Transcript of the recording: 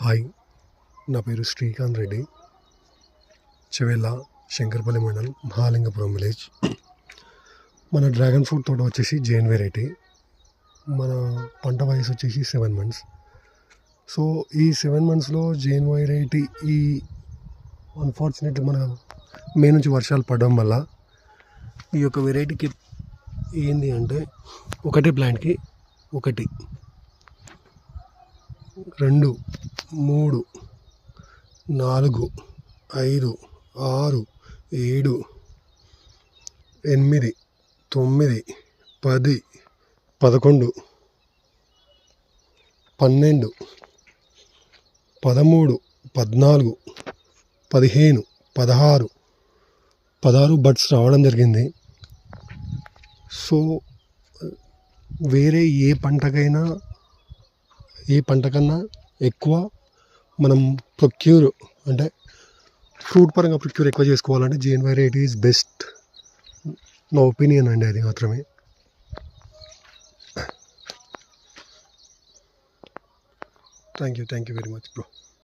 Hi, నా పేరు శ్రీకాంత్ రెడ్డి. చెవెళ్ళ శంకరపల్లి మండలం మహాలింగపురం విలేజ్. మన డ్రాగన్ ఫ్రూట్ తోట వచ్చేసి జైన్ వెరైటీ. మన పంట వయసు వచ్చేసి 7 months. సో ఈ 7 monthsలో జైన్ వెరైటీ ఈ అన్ఫార్చునేట్లీ మన మే నుంచి వర్షాలు పడడం వల్ల ఈ యొక్క వెరైటీకి ఏంది అంటే ఒకటే ప్లాంట్కి 1, 2, 3, 4, 5, 6, 7, 8, 9, 10, 11, 12, 13, 14, 15, 16 బడ్స్ రావడం జరిగింది. సో వేరే ఏ పంటకన్నా ఎక్కువ మనం ప్రొక్యూర్ అంటే ఫ్రూట్ పరంగా ప్రొక్యూర్ ఎక్కువ చేసుకోవాలంటే జైన్ వెరైటీ ఈజ్ బెస్ట్. నా ఒపీనియన్ అండి, అది మాత్రమే. Thank you very much bro.